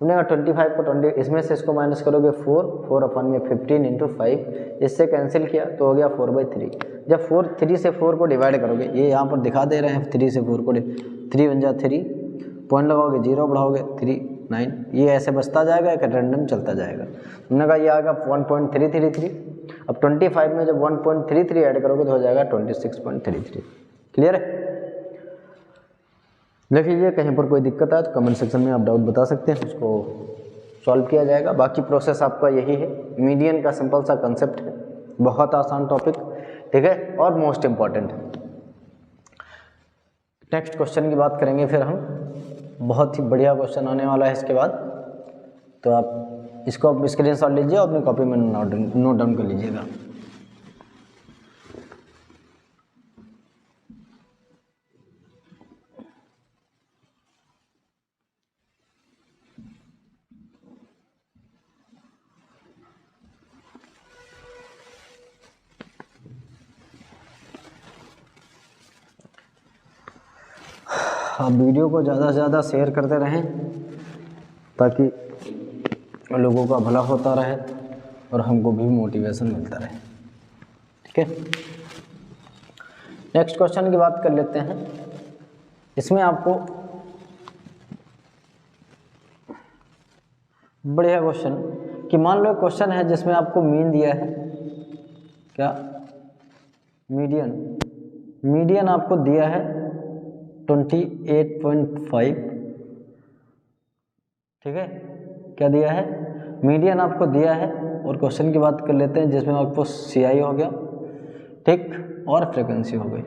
हमने 25 को 20 इसमें से इसको माइनस करोगे 4 अपॉन में 15 इंटू 5, इससे कैंसिल किया तो हो गया 4/3। जब 3 से 4 को डिवाइड करोगे, ये यहाँ पर दिखा दे रहे हैं 3 से 4 को, 3 बन जा 3, पॉइंट लगाओगे 0 बढ़ाओगे 3 9, ये ऐसे बचता जाएगा, एक रैंडम चलता जाएगा। हमने कहा ये आएगा 1.333। अब 25 में जब 1.33 ऐड करोगे तो हो जाएगा 26.33। क्लियर है, देख लीजिए कहीं पर कोई दिक्कत आए तो कमेंट सेक्शन में आप डाउट बता सकते हैं, उसको सॉल्व किया जाएगा। बाकी प्रोसेस आपका यही है, मीडियन का सिंपल सा कंसेप्ट है, बहुत आसान टॉपिक, ठीक है, और मोस्ट इम्पॉर्टेंट है। नेक्स्ट क्वेश्चन की बात करेंगे फिर हम, बहुत ही बढ़िया क्वेश्चन आने वाला है इसके बाद, तो आप इसको आप स्क्रीनशॉट लीजिए और अपनी कॉपी में नोट डाउन कर लीजिएगा। आप वीडियो को ज़्यादा से ज़्यादा शेयर करते रहें ताकि लोगों का भला होता रहे और हमको भी मोटिवेशन मिलता रहे, ठीक है। नेक्स्ट क्वेश्चन की बात कर लेते हैं। इसमें आपको बढ़िया क्वेश्चन कि मान लो क्वेश्चन है जिसमें आपको मीन दिया है, क्या मीडियन आपको दिया है 28.5, ठीक है, क्या दिया है, मीडियन आपको दिया है। और क्वेश्चन की बात कर लेते हैं जिसमें आपको CI हो गया, ठीक, और फ्रीक्वेंसी हो गई।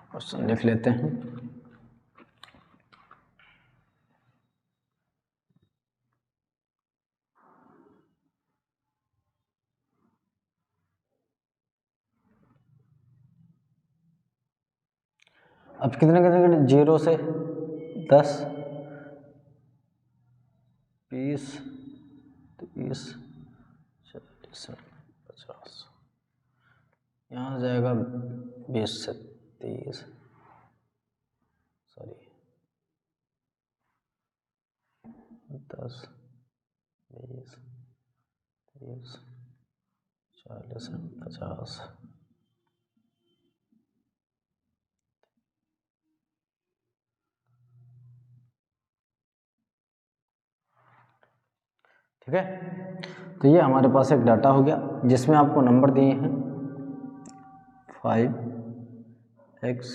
क्वेश्चन लिख लेते हैं। अब कितने 0 से 10, 20, 30, 40, 50, यहाँ जाएगा 20 से 30, 10, 20, 30, 40, 50, ठीक है। तो ये हमारे पास एक डाटा हो गया जिसमें आपको नंबर दिए हैं 5, x,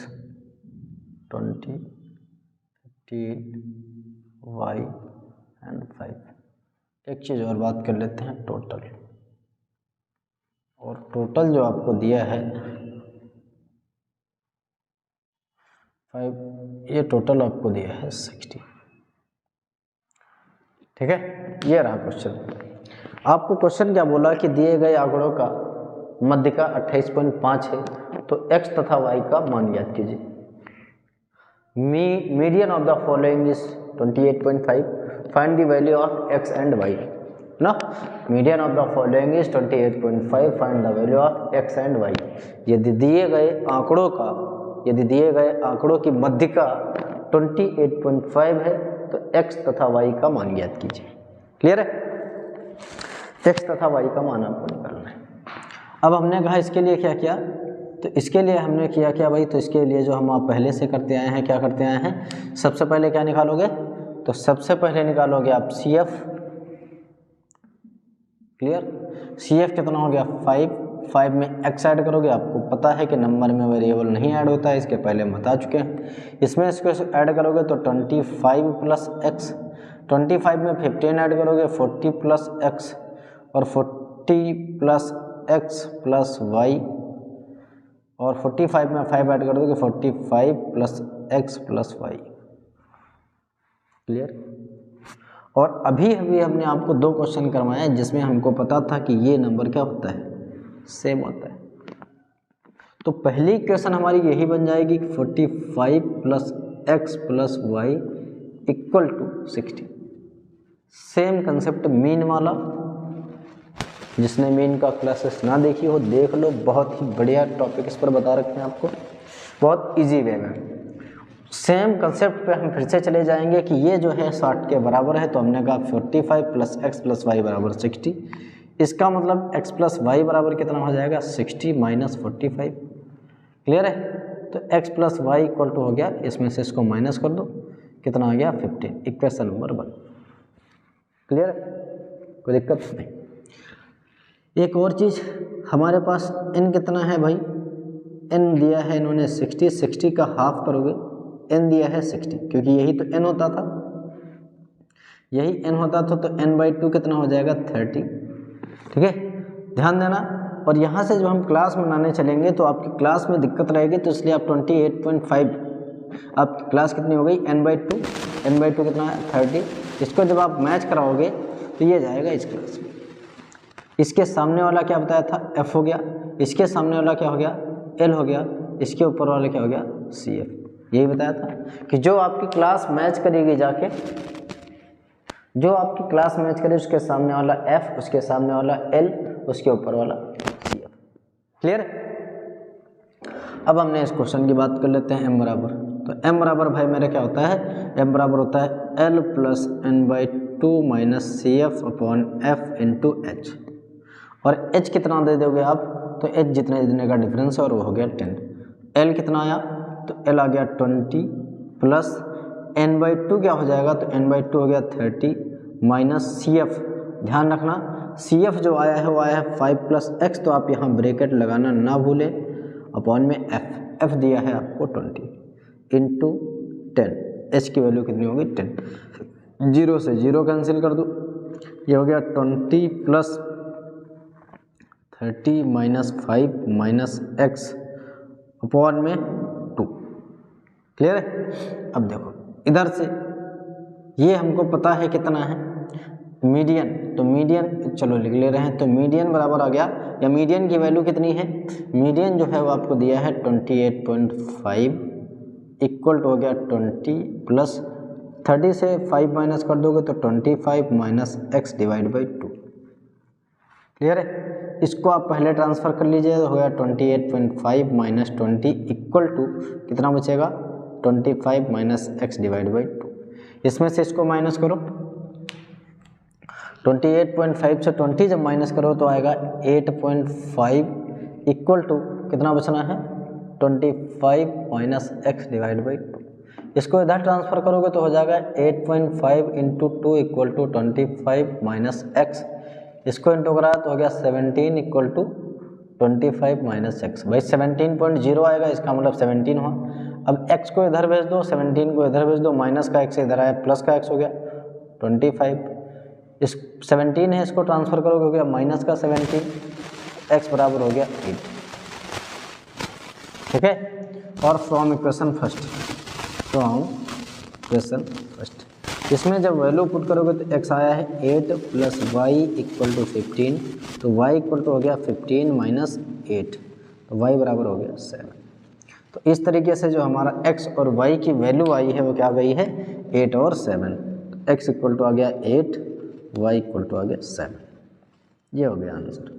20, 15, y एंड 5। एक चीज़ और बात कर लेते हैं, टोटल, और टोटल जो आपको दिया है 5, ये टोटल आपको दिया है 60, ठीक है। ये रहा क्वेश्चन। आपको क्वेश्चन क्या बोला कि दिए गए आंकड़ों का मध्य का 28.5 है, तो x तथा y का मान ज्ञात कीजिए। Median of the following is 28.5, find the value of x and y ना। Median of the following is 28.5, find the value of x and y। यदि दिए गए आंकड़ों की मध्य का 28.5 है तो x तथा y का मान ज्ञात कीजिए। क्लियर है, x तथा y का मान आपको निकालना है। अब हमने कहा इसके लिए क्या किया, तो इसके लिए हमने किया क्या भाई, तो इसके लिए जो हम आप पहले से करते आए हैं, क्या करते आए हैं, सबसे पहले क्या निकालोगे, तो सबसे पहले निकालोगे आप CF, क्लियर। CF कितना हो गया 5 में x ऐड करोगे, आपको पता है कि नंबर में वेरिएबल नहीं ऐड होता है, इसके पहले हम बता चुके हैं। इसमें इसको ऐड करोगे तो 25 प्लस x, 25 में 15 ऐड करोगे 40 प्लस x, और 40 प्लस x प्लस y, और 45 में 5 ऐड कर दोगे 45 plus x plus y। Clear. और अभी हमने आपको 2 क्वेश्चन करवाए जिसमें हमको पता था कि ये नंबर क्या होता है, सेम होता है। तो पहली इक्वेशन हमारी यही बन जाएगी 45 plus x plus y equal to 60। Same concept mean वाला, जिसने मीन का क्लासेस ना देखी हो देख लो, बहुत ही बढ़िया टॉपिक इस पर बता रखे हैं आपको, बहुत इजी वे में। सेम कंसेप्ट पे हम फिर से चले जाएंगे कि ये जो है 60 के बराबर है, तो हमने कहा 45 प्लस x प्लस वाई बराबर 60। इसका मतलब x प्लस वाई बराबर कितना हो जाएगा 60 माइनस 45। क्लियर है, तो x plus y equal to हो गया, इसमें से इसको माइनस कर दो, कितना आ गया 15, इक्वेशन नंबर 1। क्लियर है, कोई दिक्कत नहीं। एक और चीज़ हमारे पास n कितना है भाई, n दिया है इन्होंने 60 का हाफ करोगे, n दिया है 60, क्योंकि यही तो n होता था। यही n होता तो n/2 कितना हो जाएगा 30। ठीक है, ध्यान देना। और यहाँ से जब हम क्लास बनाने चलेंगे तो आपकी क्लास में दिक्कत रहेगी, तो इसलिए आप 28.5 आपकी क्लास कितनी हो गई n/2, n/2 कितना है 30। इसको जब आप मैच कराओगे तो ये जाएगा इस क्लास में। इसके सामने वाला क्या बताया था f हो गया, इसके सामने वाला क्या हो गया l हो गया, इसके ऊपर वाला क्या हो गया CF। यही बताया था कि जो आपकी क्लास मैच करेगी जाके, जो आपकी क्लास मैच करे उसके सामने वाला F, उसके सामने वाला L, उसके ऊपर वाला CF। क्लियर? अब हमने इस क्वेश्चन की बात कर लेते हैं m बराबर। तो m बराबर भाई मेरा क्या होता है, m बराबर होता है L plus n/2 minus CF upon F into H। और H कितना दे दोगे आप, तो H जितने का डिफरेंस है और वो हो गया 10। L कितना आया, तो L आ गया 20 प्लस n/2 क्या हो जाएगा, तो n/2 हो गया 30 माइनस CF। ध्यान रखना CF जो आया है वो आया है 5 प्लस x, तो आप यहाँ ब्रैकेट लगाना ना भूलें, अपॉन में f दिया है आपको 20 इंटू 10। h की वैल्यू कितनी होगी 10। 0 से 0 कैंसिल कर दो, ये हो गया 20 plus 30 minus 5 minus x upon में 2। क्लियर है? अब देखो इधर से ये हमको पता है कितना है मीडियन, तो मीडियन चलो लिख ले रहे हैं। तो मीडियन बराबर आ गया, या मीडियन की वैल्यू कितनी है, मीडियन जो है वो आपको दिया है 28.5 इक्वल टू हो गया 20 प्लस 30 से 5 माइनस कर दोगे तो 25 minus x divide by 2। Clear है? इसको आप पहले ट्रांसफर कर लीजिए, तो हो गया 28.5 माइनस 20 इक्वल टू कितना बचेगा 25 माइनस x डिवाइड बाई 2। इसमें से इसको माइनस करो, 28.5 से 20 जब माइनस करो तो आएगा 8.5 इक्वल टू कितना बचना है 25 माइनस x डिवाइड बाई 2। इसको इधर ट्रांसफर करोगे तो हो जाएगा 8.5 into 2 equal to 25 minus x। इसको इंटू करा तो हो गया 17 इक्वल टू 25 माइनस x। भाई 17.0 आएगा, इसका मतलब 17 हुआ। अब x को इधर भेज दो, 17 को इधर भेज दो, माइनस का x इधर आया, प्लस का x हो गया 25। इस 17 है, इसको ट्रांसफर करोगे हो गया माइनस का 17, x बराबर हो गया 8। ठीक है? और from equation first, from equation first इसमें जब वैल्यू पुट करोगे तो x आया है 8 प्लस वाई इक्वल टू 15, तो y इक्वल टू हो गया 15 माइनस 8, तो y बराबर हो गया 7। तो इस तरीके से जो हमारा x और y की वैल्यू आई है वो क्या गई है 8 और 7। तो x इक्वल टू आ गया 8, y इक्वल टू आ गया 7। ये हो गया आंसर।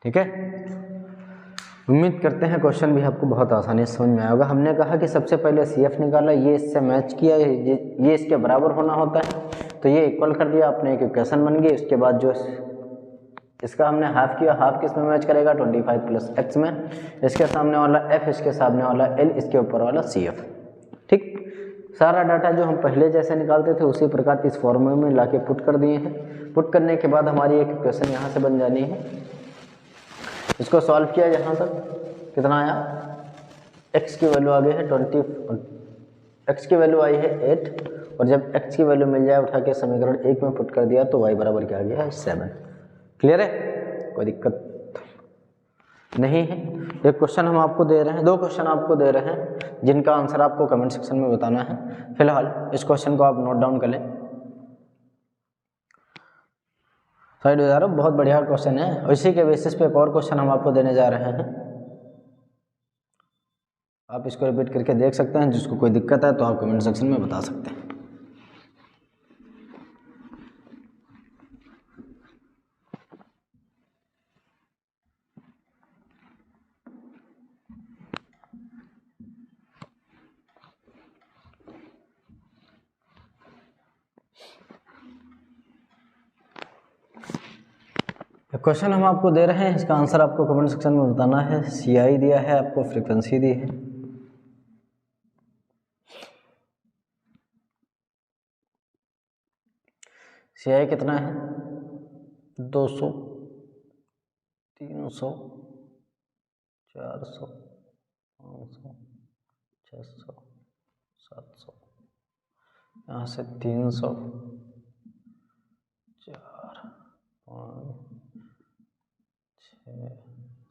ठीक है? उम्मीद करते हैं क्वेश्चन भी आपको बहुत आसानी से समझ में आया होगा। हमने कहा कि सबसे पहले CF निकाला, ये इससे मैच किया, ये इसके बराबर होना होता है, तो ये इक्वल कर दिया आपने, एक इक्वेशन बन गई। उसके बाद जो इसका हमने हाफ किया, हाफ किस में मैच करेगा 25 प्लस x में, इसके सामने वाला f, इसके सामने वाला l, इसके ऊपर वाला CF। ठीक, सारा डाटा जो हम पहले जैसे निकालते थे उसी प्रकार इस फॉर्मूले में लाके पुट कर दिए हैं। पुट करने के बाद हमारी एक इक्वेशन यहाँ से बन जानी है। इसको सॉल्व किया, यहाँ तक कितना आया, x की वैल्यू आ गई है 20, x की वैल्यू आई है 8, और जब x की वैल्यू मिल जाए उठा के समीकरण 1 में पुट कर दिया तो y बराबर क्या आ गया है 7। क्लियर है? कोई दिक्कत नहीं है। एक क्वेश्चन हम आपको दे रहे हैं, दो क्वेश्चन आपको दे रहे हैं जिनका आंसर आपको कमेंट सेक्शन में बताना है। फिलहाल इस क्वेश्चन को आप नोट डाउन कर लें। साइड हो जा रहा, बहुत बढ़िया क्वेश्चन है, और इसी के बेसिस पे एक और क्वेश्चन हम आपको देने जा रहे हैं। आप इसको रिपीट करके देख सकते हैं, जिसको कोई दिक्कत है तो आप कमेंट सेक्शन में बता सकते हैं। क्वेश्चन हम आपको दे रहे हैं, इसका आंसर आपको कमेंट सेक्शन में बताना है। CI दिया है आपको, फ्रीक्वेंसी दी है। CI कितना है 200, 300, 400, 500, 600, 700, यहाँ से 300, 4, 5, 6,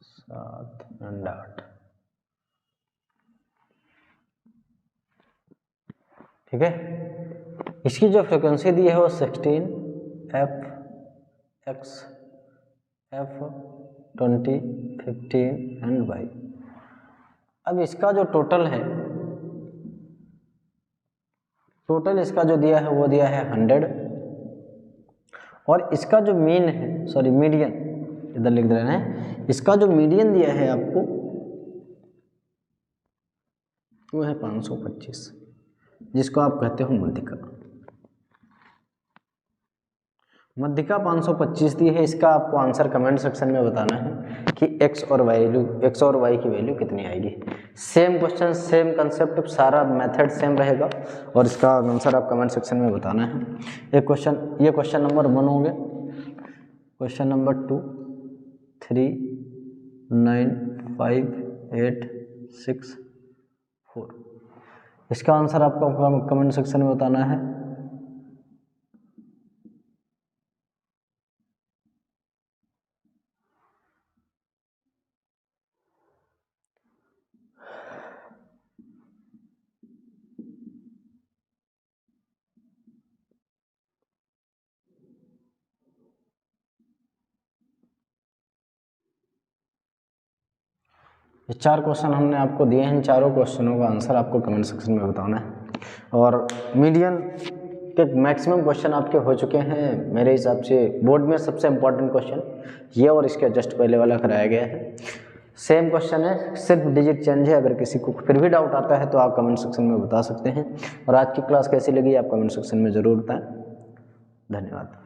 7 एंड 8। ठीक है, इसकी जो फ्रिक्वेंसी दी है वो 16 F X F 20 15 and Y। अब इसका जो टोटल है, टोटल इसका जो दिया है वो दिया है 100, और इसका जो मीन है, सॉरी मीडियन, इधर लिख दे रहे हैं, इसका जो मीडियन दिया है आपको वो है 525, जिसको आप कहते हो मध्यिका। मध्यिका 525 दी है। इसका आपको आंसर कमेंट सेक्शन में बताना है कि x और y की वैल्यू कितनी आएगी। सेम क्वेश्चन, सेम कंसेप्ट, सारा मेथड सेम रहेगा, और इसका आंसर आप कमेंट सेक्शन में बताना है। ये क्वेश्चन नंबर 1 हो गया। क्वेश्चन नंबर 2, 3, 9, 5, 8, 6, 4, इसका आंसर आपको कमेंट सेक्शन में बताना है। ये 4 क्वेश्चन हमने आपको दिए हैं। इन चारों क्वेश्चनों का आंसर आपको कमेंट सेक्शन में बताना है। और मीडियन के मैक्सिमम क्वेश्चन आपके हो चुके हैं मेरे हिसाब से। बोर्ड में सबसे इम्पोर्टेंट क्वेश्चन ये और इसके जस्ट पहले वाला कराया गया है। सेम क्वेश्चन है, सिर्फ डिजिट चेंज है। अगर किसी को फिर भी डाउट आता है तो आप कमेंट सेक्शन में बता सकते हैं। और आज की क्लास कैसी लगी आप कमेंट सेक्शन में ज़रूर बताएं। धन्यवाद।